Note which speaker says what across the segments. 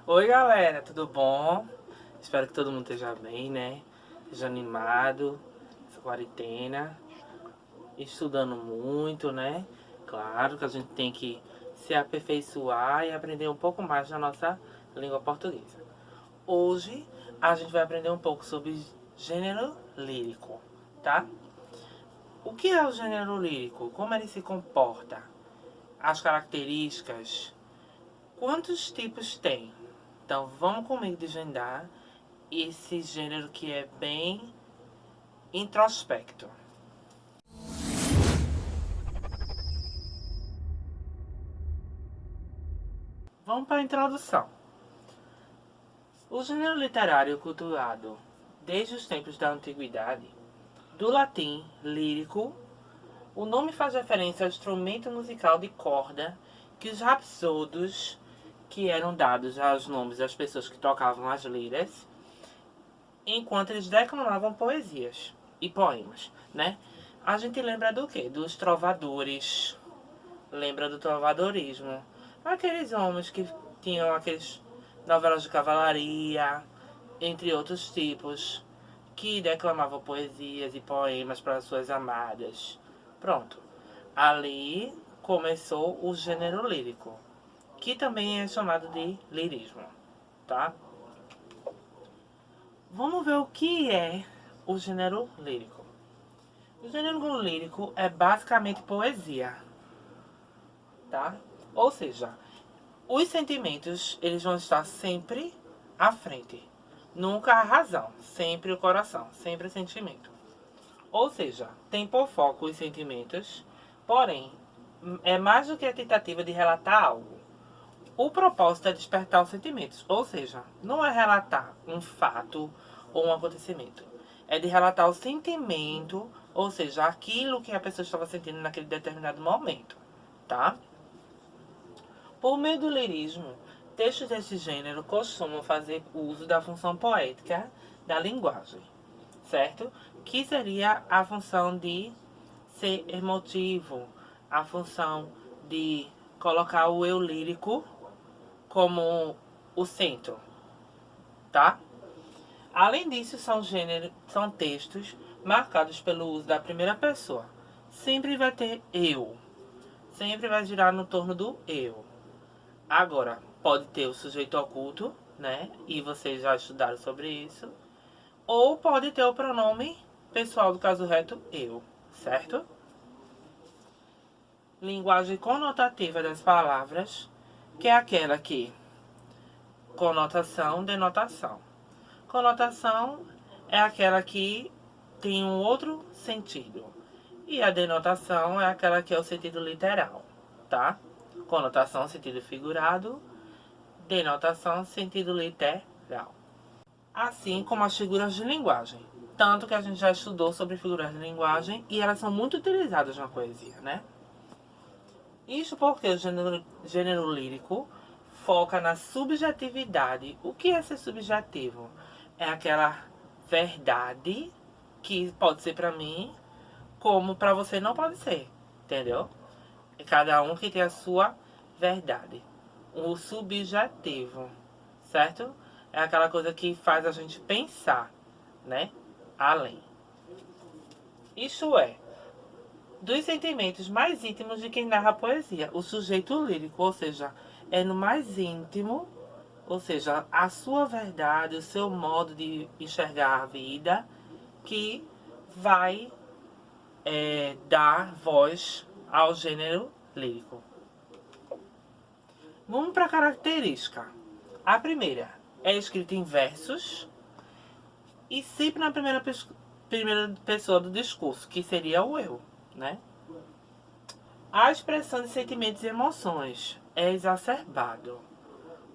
Speaker 1: Oi galera, tudo bom? Espero que todo mundo esteja bem, né? Esteja animado, essa quarentena, estudando muito, né? Claro que a gente tem que se aperfeiçoar e aprender um pouco mais da nossa língua portuguesa. Hoje a gente vai aprender um pouco sobre gênero lírico, tá? O que é o gênero lírico? Como ele se comporta? As características? Quantos tipos tem? Então vamos comigo desvendar esse gênero que é bem introspecto. Vamos para a introdução. O gênero literário cultuado desde os tempos da antiguidade, do latim lírico, o nome faz referência ao instrumento musical de corda que os rapsodos, que eram dados aos nomes das pessoas que tocavam as liras, enquanto eles declamavam poesias e poemas, né? A gente lembra do quê? Dos trovadores, lembra do trovadorismo. Aqueles homens que tinham aqueles novelas de cavalaria, entre outros tipos, que declamavam poesias e poemas para suas amadas. Pronto. Ali começou o gênero lírico, que também é chamado de lirismo, tá? Vamos ver o que é o gênero lírico. O gênero lírico é basicamente poesia, tá? Ou seja, os sentimentos, eles vão estar sempre à frente. Nunca a razão, sempre o coração, sempre o sentimento. Ou seja, tem por foco os sentimentos, porém, é mais do que a tentativa de relatar algo. O propósito é despertar os sentimentos, ou seja, não é relatar um fato ou um acontecimento. É de relatar o sentimento, ou seja, aquilo que a pessoa estava sentindo naquele determinado momento, tá? Por meio do lirismo, textos desse gênero costumam fazer uso da função poética da linguagem, certo? Que seria a função de ser emotivo, a função de colocar o eu lírico como o centro, tá? Além disso, são textos marcados pelo uso da primeira pessoa. Sempre vai ter eu, sempre vai girar no torno do eu. Agora, pode ter o sujeito oculto, né? E vocês já estudaram sobre isso. Ou pode ter o pronome pessoal do caso reto, eu, certo? Linguagem conotativa das palavras, que é aquela que conotação, denotação. Conotação é aquela que tem um outro sentido. E a denotação é aquela que é o sentido literal, tá? Conotação, sentido figurado. Denotação, sentido literal. Assim como as figuras de linguagem. Tanto que a gente já estudou sobre figuras de linguagem e elas são muito utilizadas na poesia, né? Isso porque o gênero lírico foca na subjetividade. O que é ser subjetivo? É aquela verdade que pode ser para mim, como para você não pode ser, entendeu? É cada um que tem a sua verdade. O subjetivo, certo? É aquela coisa que faz a gente pensar, né? Além. Isso é, dos sentimentos mais íntimos de quem narra a poesia, o sujeito lírico, ou seja, é no mais íntimo, ou seja, a sua verdade, o seu modo de enxergar a vida, que vai dar voz ao gênero lírico. Vamos para a característica. A primeira é escrita em versos e sempre na primeira pessoa do discurso, que seria o eu, né? A expressão de sentimentos e emoções é exacerbado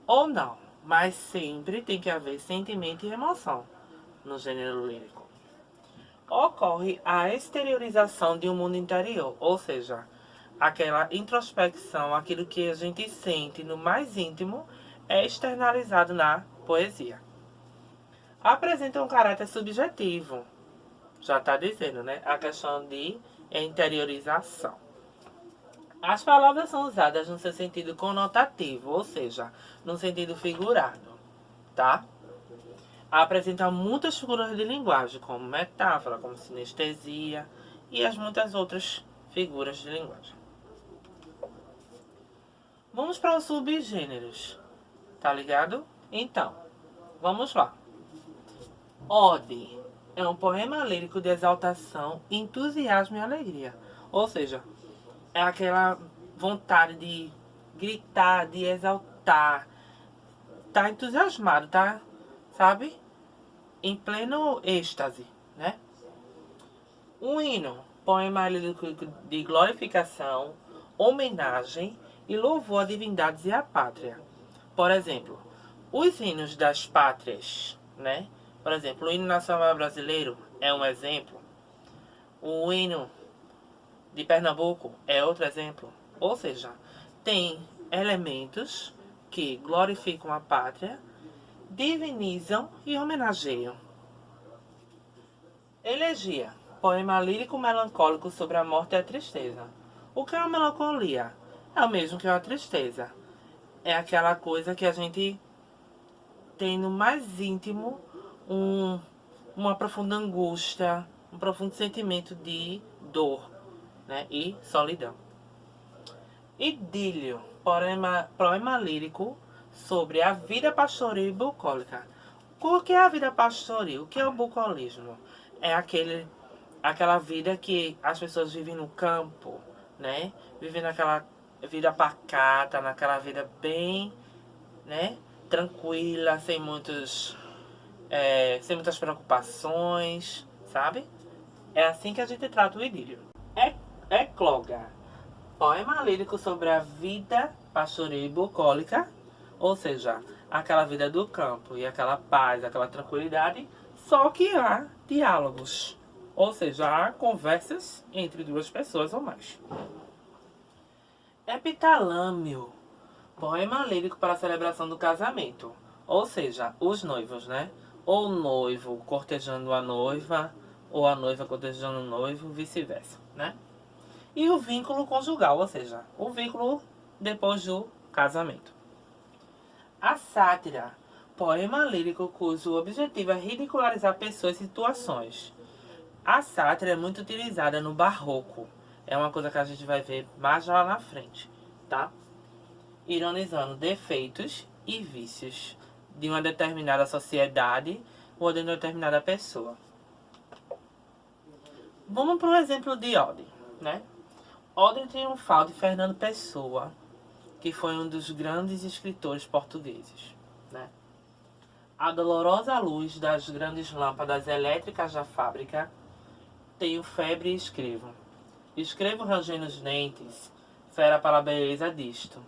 Speaker 1: ou não, mas sempre tem que haver sentimento e emoção no gênero lírico. Ocorre a exteriorização de um mundo interior, ou seja, aquela introspecção, aquilo que a gente sente no mais íntimo, é externalizado na poesia. Apresenta um caráter subjetivo, já está dizendo, né? A questão de interiorização. As palavras são usadas no seu sentido conotativo, ou seja, no sentido figurado, tá? Apresentam muitas figuras de linguagem, como metáfora, como sinestesia e as muitas outras figuras de linguagem. Vamos para os subgêneros, tá ligado? Então, vamos lá. Ode é um poema lírico de exaltação, entusiasmo e alegria. Ou seja, é aquela vontade de gritar, de exaltar. Tá entusiasmado, tá? Sabe? Em pleno êxtase, né? Um hino, poema lírico de glorificação, homenagem e louvor a divindades e à pátria. Por exemplo, os hinos das pátrias, né? Por exemplo, o hino nacional brasileiro é um exemplo. O hino de Pernambuco é outro exemplo. Ou seja, tem elementos que glorificam a pátria, divinizam e homenageiam. Elegia, poema lírico melancólico sobre a morte e a tristeza. O que é uma melancolia? É o mesmo que uma tristeza. É aquela coisa que a gente tem no mais íntimo uma profunda angústia, um profundo sentimento de dor, né? E solidão. Idílio, poema lírico sobre a vida pastoril e bucólica. O que é a vida pastoril? O que é o bucolismo? É aquela vida que as pessoas vivem no campo, né? Vivem naquela vida pacata, naquela vida bem, né? Tranquila, sem muitas preocupações, sabe? É assim que a gente trata o idílio. Ecloga, poema lírico sobre a vida pastoril e bucólica, ou seja, aquela vida do campo e aquela paz, aquela tranquilidade, só que há diálogos, ou seja, há conversas entre duas pessoas ou mais. Epitalâmio, poema lírico para a celebração do casamento, ou seja, os noivos, né? Ou o noivo cortejando a noiva, ou a noiva cortejando o noivo, vice-versa, né? E o vínculo conjugal, ou seja, o vínculo depois do casamento. A sátira, poema lírico cujo objetivo é ridicularizar pessoas e situações. A sátira é muito utilizada no barroco. É uma coisa que a gente vai ver mais lá na frente, tá? Ironizando defeitos e vícios de uma determinada sociedade ou de uma determinada pessoa. Vamos para um exemplo de ode, né? Ode Triunfal de Fernando Pessoa, que foi um dos grandes escritores portugueses, né? A dolorosa luz das grandes lâmpadas elétricas da fábrica, tenho febre e escrevo. Escrevo rangendo os dentes, fera para a beleza disto.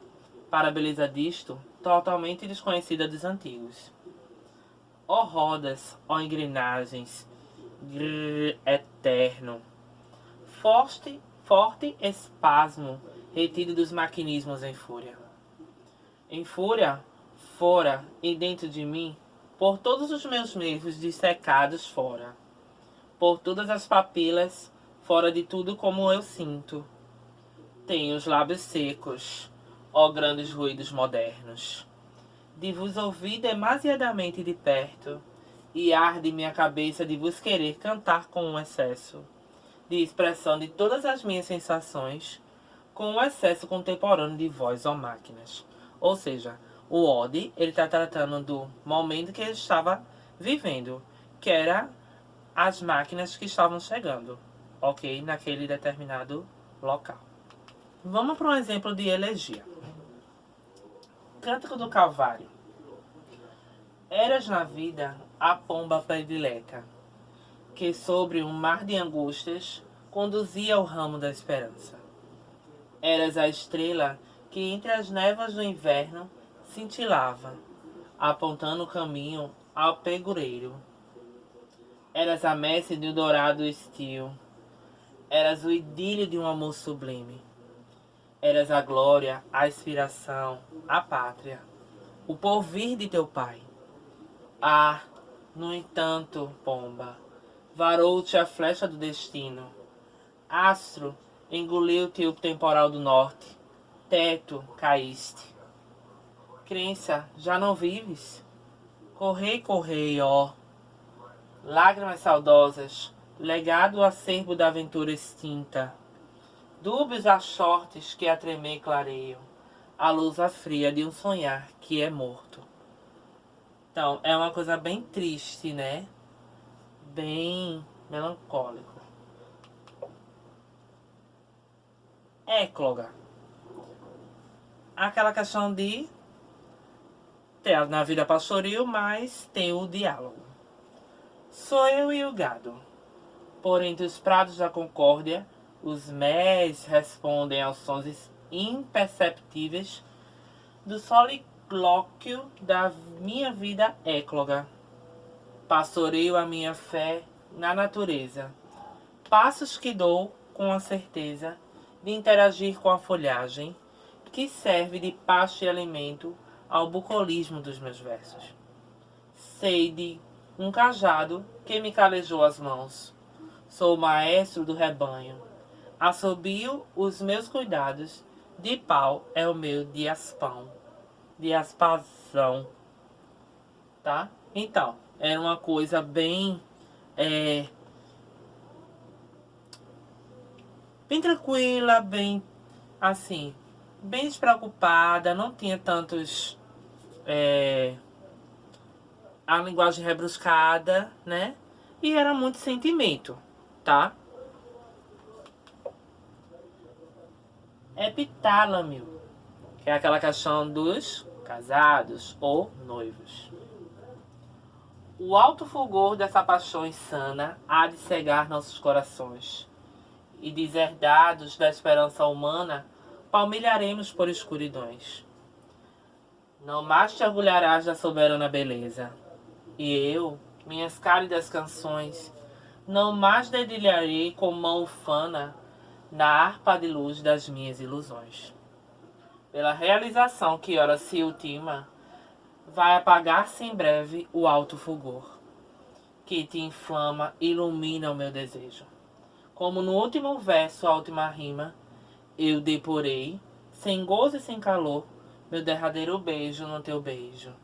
Speaker 1: Para a beleza disto, totalmente desconhecida dos antigos. Ó rodas, ó engrenagens, grrr, eterno. Forte espasmo, retido dos maquinismos em fúria. Em fúria, fora e dentro de mim, por todos os meus nervos dissecados fora, por todas as papilas, fora de tudo como eu sinto. Tenho os lábios secos, ó grandes ruídos modernos. De vos ouvir demasiadamente de perto, e arde minha cabeça de vos querer cantar com um excesso de expressão de todas as minhas sensações, com um excesso contemporâneo de voz ou máquinas. Ou seja, o ode, ele está tratando do momento que ele estava vivendo, que era as máquinas que estavam chegando, ok? Naquele determinado local. Vamos para um exemplo de elegia. Cântico do Calvário. Eras na vida a pomba predileta, que sobre um mar de angústias conduzia o ramo da esperança. Eras a estrela que entre as névoas do inverno cintilava, apontando o caminho ao pegureiro. Eras a messe de um dourado estio, eras o idílio de um amor sublime. Eras a glória, a inspiração, a pátria, o porvir de teu pai. Ah, no entanto, pomba, varou-te a flecha do destino. Astro Engoliu-te o temporal do norte, teto, caíste. Crença, já não vives? Correi, correi, ó. Lágrimas saudosas, legado acerbo da aventura extinta. Dúbios a shortes que a tremer clareiam, a luz fria de um sonhar que é morto. Então, é uma coisa bem triste, né? Bem melancólico. Écloga. Aquela questão de ter na vida pastoril, mas tem o diálogo. Sou eu e o gado. Por entre os prados da concórdia, os més respondem aos sons imperceptíveis do solilóquio da minha vida écloga. Pastoreio a minha fé na natureza. Passos que dou com a certeza de interagir com a folhagem, que serve de pasto e alimento ao bucolismo dos meus versos. Sei de um cajado que me calejou as mãos. Sou o maestro do rebanho. Assobio os meus cuidados. De pau é o meu diaspão. Diaspazão. Tá? Então, era uma coisa bem... bem tranquila, bem... assim... bem despreocupada. Não tinha tantos... a linguagem rebruscada, né? E era muito sentimento, tá? Epitálamo, que é aquela questão dos casados ou noivos. O alto fulgor dessa paixão insana há de cegar nossos corações, e deserdados da esperança humana, palmilharemos por escuridões. Não mais te orgulharás da soberana beleza, e eu, minhas cálidas canções, não mais dedilharei com mão ufana na harpa de luz das minhas ilusões. Pela realização que ora se ultima, vai apagar-se em breve o alto fulgor, que te inflama e ilumina o meu desejo. Como no último verso, a última rima, eu deporei, sem gozo e sem calor, meu derradeiro beijo no teu beijo.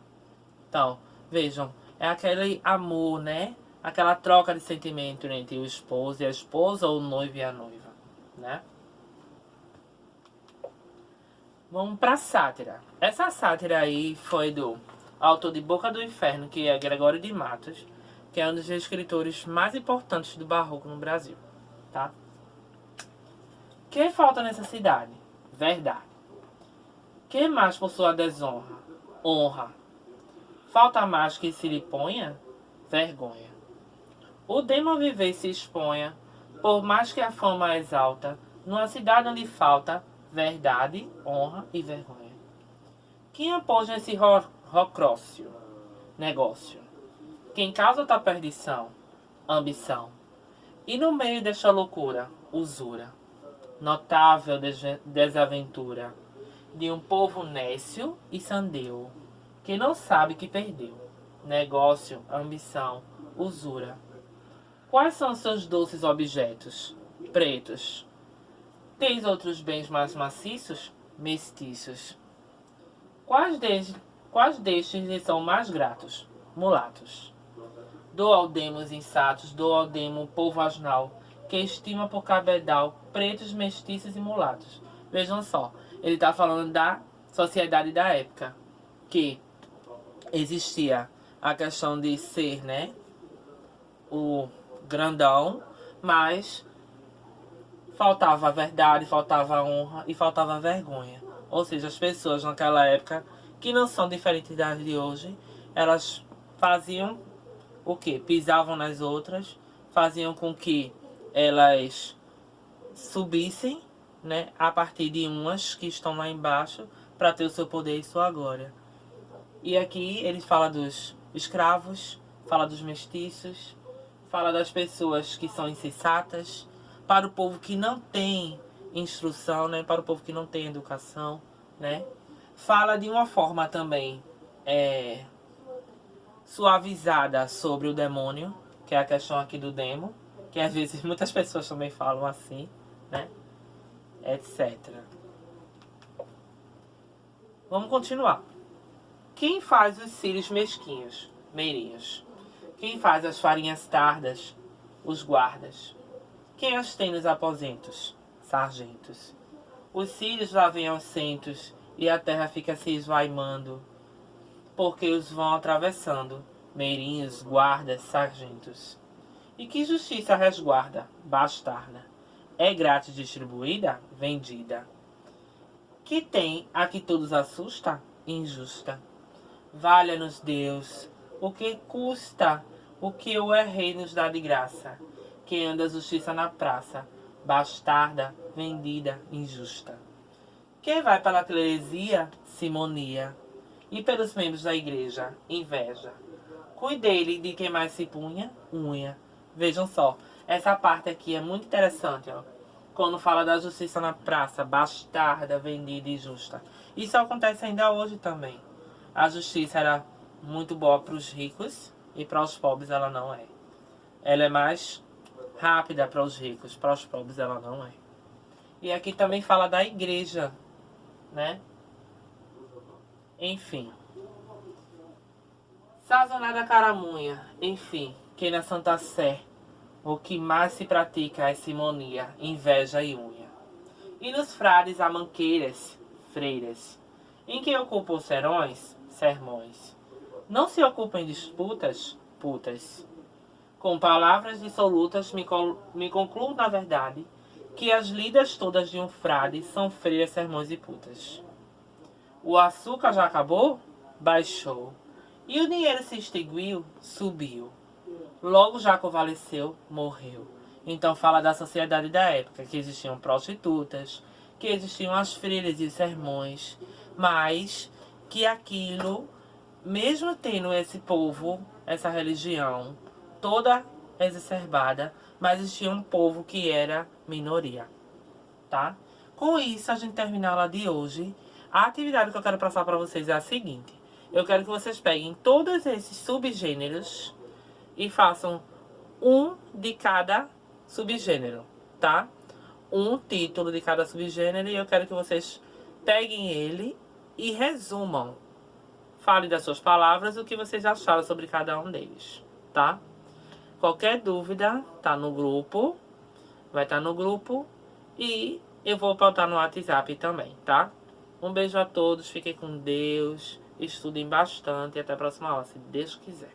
Speaker 1: Então, vejam, é aquele amor, né? Aquela troca de sentimento entre o esposo e a esposa, ou o noivo e a noiva, né? Vamos pra sátira. Essa sátira aí foi do autor de Boca do Inferno, que é Gregório de Matos, que é um dos escritores mais importantes do barroco no Brasil, tá? Que falta nessa cidade? Verdade. Que mais por sua desonra? Honra. Falta mais que se lhe ponha? Vergonha. O demo viver se exponha, por mais que a fama a exalta, numa cidade onde falta verdade, honra e vergonha. Quem após nesse rocrócio, negócio? Quem causa tal perdição? Ambição. E no meio desta loucura, usura. Notável desaventura de um povo nécio e sandeu, que não sabe que perdeu. Negócio, ambição, usura. Quais são seus doces objetos? Pretos. Tens outros bens mais maciços? Mestiços. Quais destes lhe são mais gratos? Mulatos. Dou ao demo os insatos, dou ao demo o povo asnal, que estima por cabedal pretos, mestiços e mulatos. Vejam só, ele está falando da sociedade da época, que existia a questão de ser, né, o grandão, mas faltava a verdade, faltava a honra e faltava a vergonha. Ou seja, as pessoas naquela época, que não são diferentes das de hoje, elas faziam o quê? Pisavam nas outras, faziam com que elas subissem, né, a partir de umas que estão lá embaixo, para ter o seu poder e sua glória. E aqui ele fala dos escravos, fala dos mestiços, fala das pessoas que são insensatas, para o povo que não tem instrução, né, para o povo que não tem educação, né. Fala de uma forma também suavizada sobre o demônio, que é a questão aqui do demo, que às vezes muitas pessoas também falam assim, né. etc. Vamos continuar. Quem faz os cílios mesquinhos? Meirinhos. Quem faz as farinhas tardas? Os guardas. Quem as tem nos aposentos? Sargentos. Os cílios lá vêm aos centos, e a terra fica se esvaimando, porque os vão atravessando, meirinhos, guardas, sargentos. E que justiça resguarda? Bastarda. É grátis distribuída? Vendida. Que tem a que todos assusta? Injusta. Valha-nos Deus, o que custa o que o rei nos dá de graça? Quem anda a justiça na praça, bastarda, vendida, injusta. Quem vai pela cleresia, simonia, e pelos membros da igreja, inveja. Cuidei-lhe de quem mais se punha, unha. Vejam só, essa parte aqui é muito interessante, ó. Quando fala da justiça na praça, bastarda, vendida e injusta. Isso acontece ainda hoje também. A justiça era muito boa para os ricos e para os pobres ela não é. Ela é mais rápida para os ricos, para os pobres ela não é. E aqui também fala da igreja, né? Enfim. Sazonada caramunha, enfim, que na Santa Sé o que mais se pratica é simonia, inveja e unha. E nos frades há manqueiras, freiras, em que ocupam serões, sermões. Não se ocupam em disputas, putas. Com palavras dissolutas me concluo, na verdade, que as lidas todas de um frade são freiras, sermões e putas. O açúcar já acabou? Baixou. E o dinheiro se extinguiu? Subiu. Logo já convalesceu, morreu. Então fala da sociedade da época, que existiam prostitutas, que existiam as freiras e os sermões, mas que aquilo, mesmo tendo esse povo, essa religião toda exacerbada, mas existia um povo que era minoria, tá? Com isso, a gente termina a aula de hoje. A atividade que eu quero passar para vocês é a seguinte. Eu quero que vocês peguem todos esses subgêneros e façam um de cada subgênero, tá? Um título de cada subgênero, e eu quero que vocês peguem ele e resumam. Fale das suas palavras o que vocês acharam sobre cada um deles, tá? Qualquer dúvida, tá no grupo, vai estar no grupo, e eu vou botar no WhatsApp também, tá? Um beijo a todos, fiquem com Deus, estudem bastante e até a próxima aula, se Deus quiser.